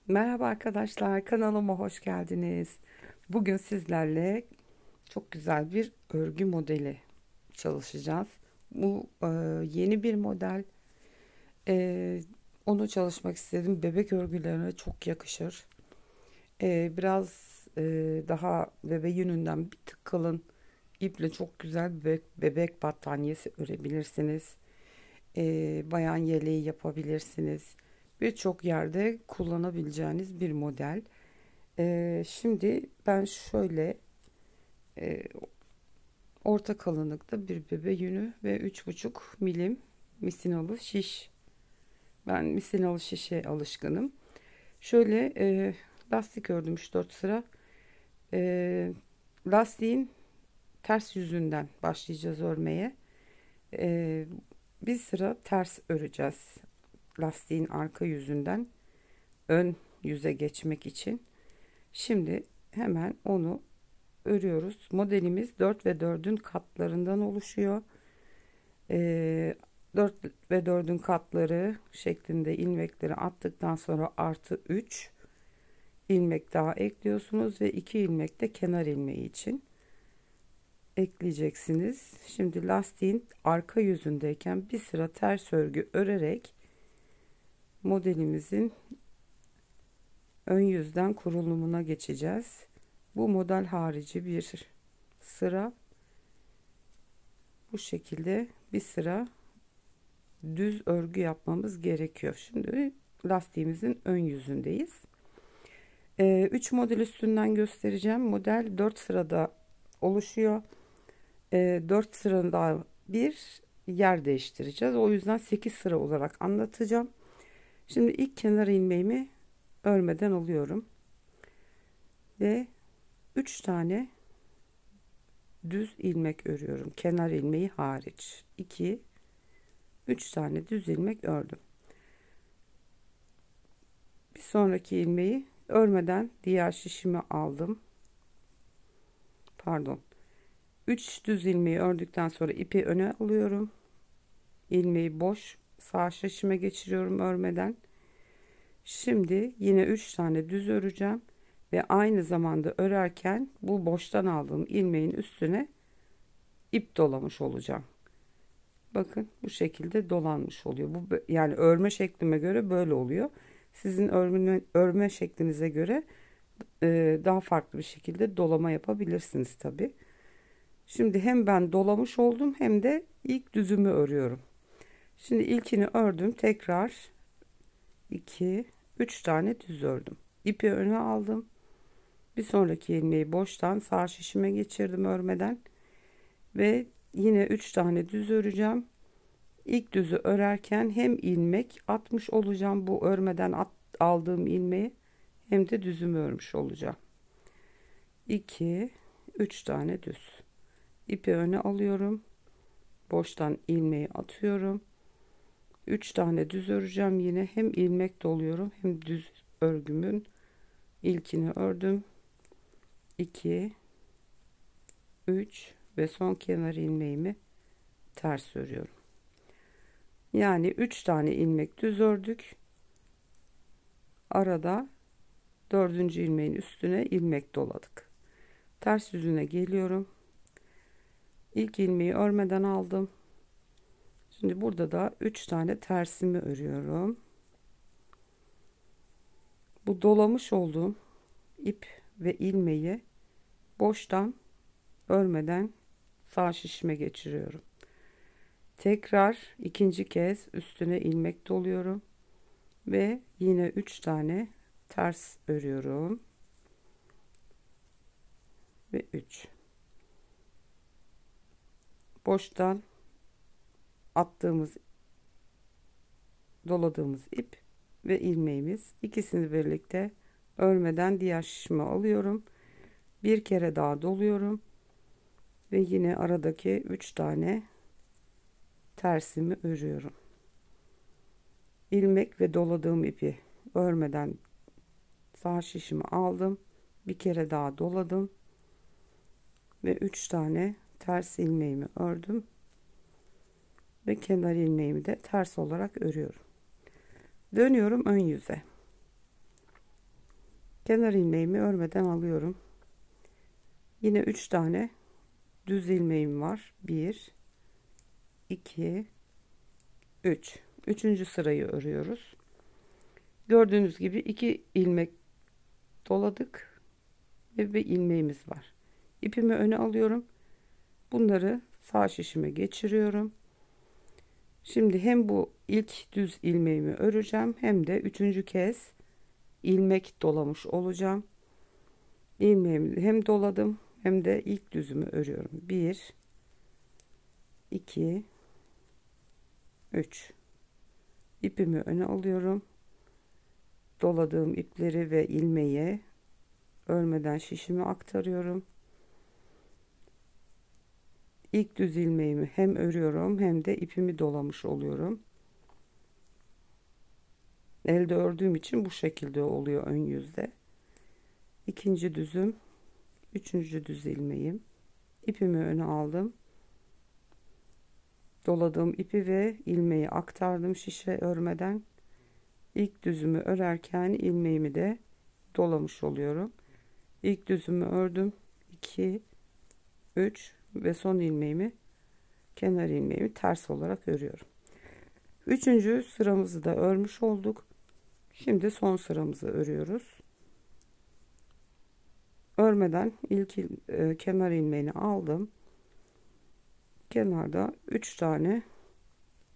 Merhaba arkadaşlar, kanalıma hoş geldiniz. Bugün sizlerle çok güzel bir örgü modeli çalışacağız. Bu yeni bir model. E, Onu çalışmak istedim. Bebek örgülerine çok yakışır. Biraz daha bebe yününden bir tık kalın iple çok güzel bebek battaniyesi örebilirsiniz. Bayan yeleği yapabilirsiniz. Birçok yerde kullanabileceğiniz bir model. Şimdi ben şöyle e, orta kalınlıkta bir bebe yünü ve 3,5 milim misinalı şiş. Ben misinalı şişe alışkınım. Şöyle lastik ördüm 3-4 sıra. E, Lastiğin ters yüzünden başlayacağız örmeye. E, Bir sıra ters öreceğiz. Lastiğin arka yüzünden ön yüze geçmek için. Şimdi hemen onu örüyoruz. Modelimiz 4 ve 4'ün katlarından oluşuyor. 4 ve 4'ün katları şeklinde ilmekleri attıktan sonra artı 3 ilmek daha ekliyorsunuz ve 2 ilmek de kenar ilmeği için ekleyeceksiniz. Şimdi lastiğin arka yüzündeyken bir sıra ters örgü örerek modelimizin ön yüzden kurulumuna geçeceğiz. Bu model harici bir sıra bu şekilde bir sıra düz örgü yapmamız gerekiyor. Şimdi lastiğimizin ön yüzündeyiz. 3 model üstünden göstereceğim. Model 4 sırada oluşuyor. 4 sırada bir yer değiştireceğiz. O yüzden 8 sıra olarak anlatacağım. Şimdi ilk kenar ilmeğimi örmeden alıyorum. Ve 3 tane düz ilmek örüyorum. Kenar ilmeği hariç. 2, 3 tane düz ilmek ördüm. Bir sonraki ilmeği örmeden diğer şişimi aldım. Pardon. 3 düz ilmeği ördükten sonra ipi öne alıyorum. İlmeği boş sağ şişime geçiriyorum örmeden. Şimdi yine 3 tane düz öreceğim ve aynı zamanda örerken bu boştan aldığım ilmeğin üstüne ip dolamış olacağım. Bakın bu şekilde dolanmış oluyor. Bu yani örme şeklime göre böyle oluyor. Sizin örme şeklinize göre daha farklı bir şekilde dolama yapabilirsiniz tabi. Şimdi hem ben dolamış oldum hem de ilk düzümü örüyorum. Şimdi ilkini ördüm. Tekrar 2, 3 tane düz ördüm. İpi öne aldım. Bir sonraki ilmeği boştan sağ şişime geçirdim örmeden. Ve yine 3 tane düz öreceğim. İlk düzü örerken hem ilmek atmış olacağım bu örmeden aldığım ilmeği hem de düzümü örmüş olacağım. 2, 3 tane düz. İpi öne alıyorum. Boştan ilmeği atıyorum. 3 tane düz öreceğim yine. Hem ilmek doluyorum hem düz örgümün ilkini ördüm. 2, 3 ve son kenar ilmeğimi ters örüyorum. Yani 3 tane ilmek düz ördük. Arada dördüncü ilmeğin üstüne ilmek doladık. Ters yüzüne geliyorum. İlk ilmeği örmeden aldım. Şimdi burada da 3 tane tersimi örüyorum. Bu dolamış olduğum ip ve ilmeği boştan örmeden sağ şişime geçiriyorum. Tekrar ikinci kez üstüne ilmek doluyorum ve yine 3 tane ters örüyorum ve 3 boştan attığımız doladığımız ip ve ilmeğimiz ikisini birlikte örmeden diğer şişime alıyorum. Bir kere daha doluyorum ve yine aradaki 3 tane tersimi örüyorum. İlmek ve doladığım ipi örmeden sağ şişimi aldım. Bir kere daha doladım ve 3 tane ters ilmeğimi ördüm ve kenar ilmeğimi de ters olarak örüyorum. Dönüyorum ön yüze. Kenar ilmeğimi örmeden alıyorum. Yine 3 tane düz ilmeğim var. 1 2 3. Üçüncü sırayı örüyoruz. Gördüğünüz gibi 2 ilmek doladık ve bir ilmeğimiz var. İpimi öne alıyorum. Bunları sağ şişime geçiriyorum. Şimdi hem bu ilk düz ilmeğimi öreceğim hem de üçüncü kez ilmek dolamış olacağım. İlmeğimi hem doladım hem de ilk düzümü örüyorum. 1 2 3. İpimi öne alıyorum. Doladığım ipleri ve ilmeği örmeden şişime aktarıyorum. İlk düz ilmeğimi hem örüyorum hem de ipimi dolamış oluyorum. Elde ördüğüm için bu şekilde oluyor ön yüzde. İkinci düzüm, üçüncü düz ilmeğim. İpimi öne aldım. Doladığım ipi ve ilmeği aktardım şişe örmeden. İlk düzümü örerken ilmeğimi de dolamış oluyorum. İlk düzümü ördüm. 2 3 ve son ilmeğimi, kenar ilmeğimi ters olarak örüyorum. Üçüncü sıramızı da örmüş olduk. Şimdi son sıramızı örüyoruz. Örmeden ilk kenar ilmeğini aldım. Kenarda 3 tane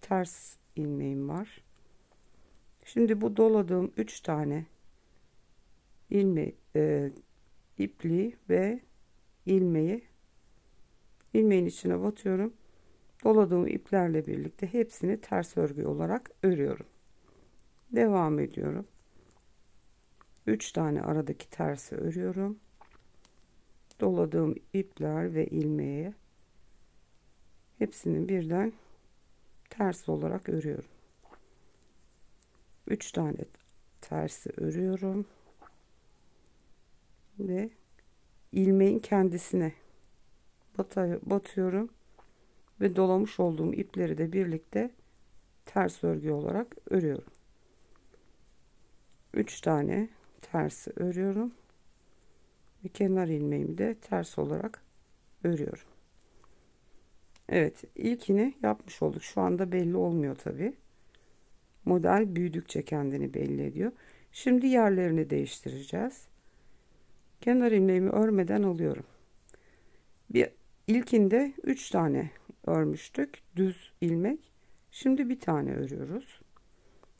ters ilmeğim var. Şimdi bu doladığım 3 tane ipliği ve ilmeğin içine batıyorum. Doladığım iplerle birlikte hepsini ters örgü olarak örüyorum. Devam ediyorum. 3 tane aradaki tersi örüyorum. Doladığım ipler ve ilmeği hepsini birden ters olarak örüyorum. 3 tane tersi örüyorum ve ilmeğin kendisine batıyorum ve dolamış olduğum ipleri de birlikte ters örgü olarak örüyorum. 3 tane tersi örüyorum ve kenar ilmeğimi de ters olarak örüyorum. Evet, ilkini yapmış olduk. Şu anda belli olmuyor tabi. Model büyüdükçe kendini belli ediyor. Şimdi yerlerini değiştireceğiz. Kenar ilmeğimi örmeden alıyorum. İlkinde 3 tane örmüştük. Düz ilmek. Şimdi bir tane örüyoruz.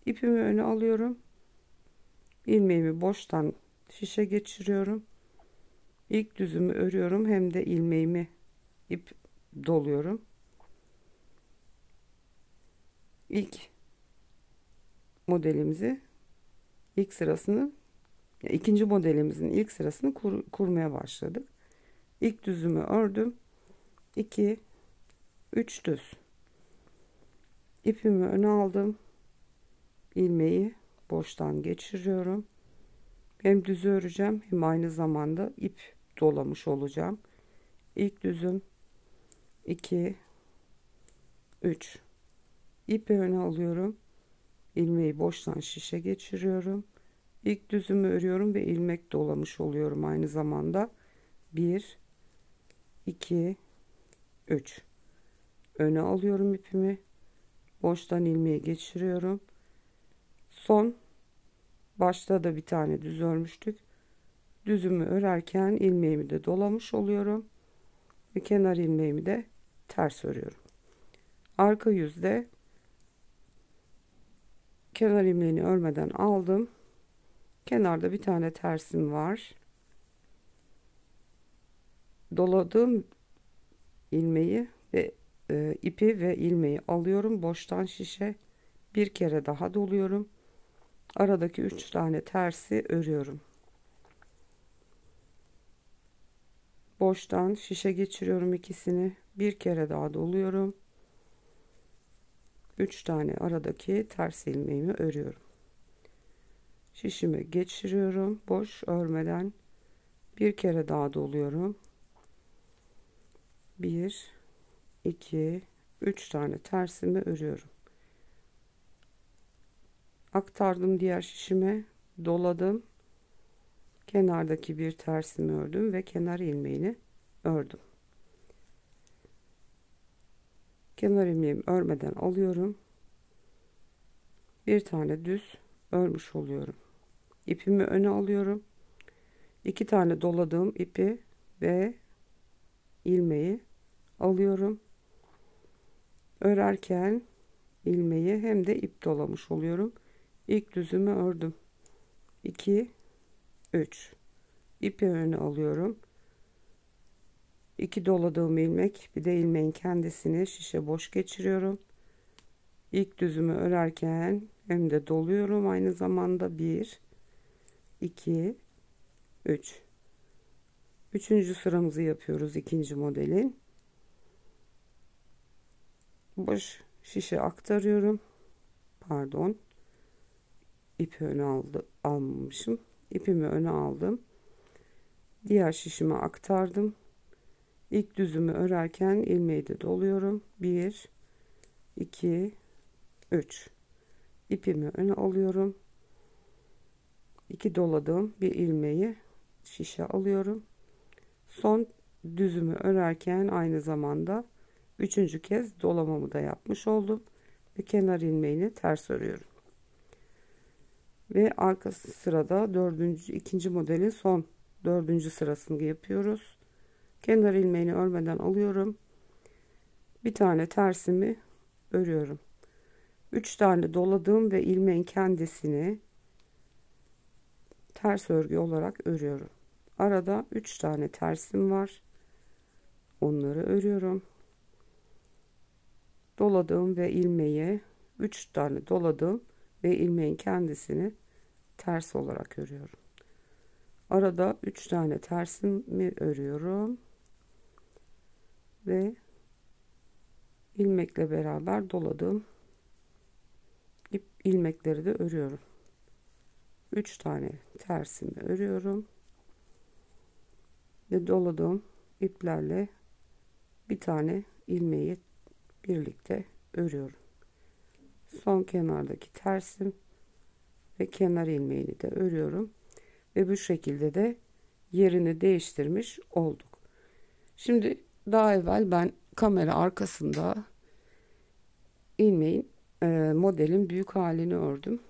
İpimi öne alıyorum. İlmeğimi boştan şişe geçiriyorum. İlk düzümü örüyorum. Hem de ilmeğimi ip doluyorum. İlk modelimizi ikinci modelimizin ilk sırasını kurmaya başladık. İlk düzümü ördüm. 2 3 düz. İpimi öne aldım. İlmeği boştan geçiriyorum. Hem düzü öreceğim hem aynı zamanda ip dolamış olacağım. İlk düzüm 2 3. İpi öne alıyorum. İlmeği boştan şişe geçiriyorum. İlk düzümü örüyorum ve ilmek dolamış oluyorum aynı zamanda. 1 2 3. Öne alıyorum ipimi. Boştan ilmeği geçiriyorum. Son başta da bir tane düz örmüştük. Düzümü örerken ilmeğimi de dolamış oluyorum ve kenar ilmeğimi de ters örüyorum. Arka yüzde kenar ilmeğini örmeden aldım. Kenarda bir tane tersim var. Doladığım ilmeği ve ipi ve ilmeği alıyorum. Boştan şişe bir kere daha doluyorum. Aradaki 3 tane tersi örüyorum. Boştan şişe geçiriyorum ikisini. Bir kere daha doluyorum. 3 tane aradaki ters ilmeğimi örüyorum. Şişime geçiriyorum. Boş örmeden bir kere daha doluyorum. 1 2 3 tane tersimi örüyorum. Aktardım diğer şişime, doladım. Kenardaki bir tersimi ördüm ve kenar ilmeğini ördüm. Kenar ilmeğimi örmeden alıyorum. Bir tane düz örmüş oluyorum. İpimi öne alıyorum. 2 tane doladığım ipi ve ilmeği alıyorum. Örerken ilmeği hem de ip dolamış oluyorum. İlk düzümü ördüm. 2 3 ipi öne alıyorum. 2 doladığım ilmek, bir de ilmeğin kendisini şişe boş geçiriyorum. İlk düzümü örerken hem de doluyorum aynı zamanda. 1 2 3 üçüncü sıramızı yapıyoruz ikinci modelin. Boş şişe aktarıyorum. Pardon, ipi öne almamışım. İpimi öne aldım. Diğer şişime aktardım. İlk düzümü örerken ilmeği de doluyorum. 1 2 3 ipimi öne alıyorum. 2 doladım bir ilmeği şişe alıyorum. Son düzümü örerken aynı zamanda üçüncü kez dolamamı da yapmış oldum ve kenar ilmeğini ters örüyorum. Ve arka sırada ikinci modelin son dördüncü sırasını yapıyoruz. Kenar ilmeğini örmeden alıyorum. Bir tane tersimi örüyorum. 3 tane doladığım ve ilmeğin kendisini ters örgü olarak örüyorum. Arada 3 tane tersim var. Onları örüyorum. Doladığım ve ilmeği 3 tane doladım ve ilmeğin kendisini ters olarak örüyorum. Arada 3 tane tersimi örüyorum ve ilmekle beraber doladığım ilmekleri de örüyorum. 3 tane tersimi örüyorum ve doladığım iplerle bir tane ilmeği birlikte örüyorum. Son kenardaki tersim ve kenar ilmeğini de örüyorum ve bu şekilde de yerini değiştirmiş olduk. Şimdi daha evvel ben kamera arkasında ilmeğin modelin büyük halini ördüm.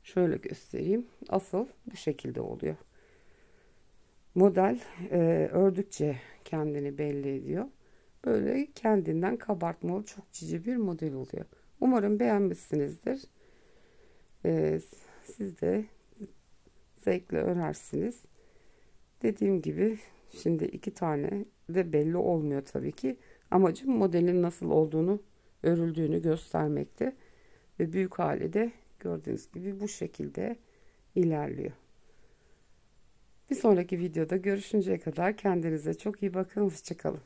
Şöyle göstereyim. Asıl bu şekilde oluyor. Model ördükçe kendini belli ediyor. Böyle kendinden kabartmalı çok cici bir model oluyor. Umarım beğenmişsinizdir. Siz de zevkle örersiniz. Dediğim gibi şimdi 2 tane de belli olmuyor tabii ki. Amacım modelin nasıl olduğunu, örüldüğünü göstermekte. Ve büyük hali de gördüğünüz gibi bu şekilde ilerliyor. Bir sonraki videoda görüşünceye kadar kendinize çok iyi bakın. Hoşça kalın.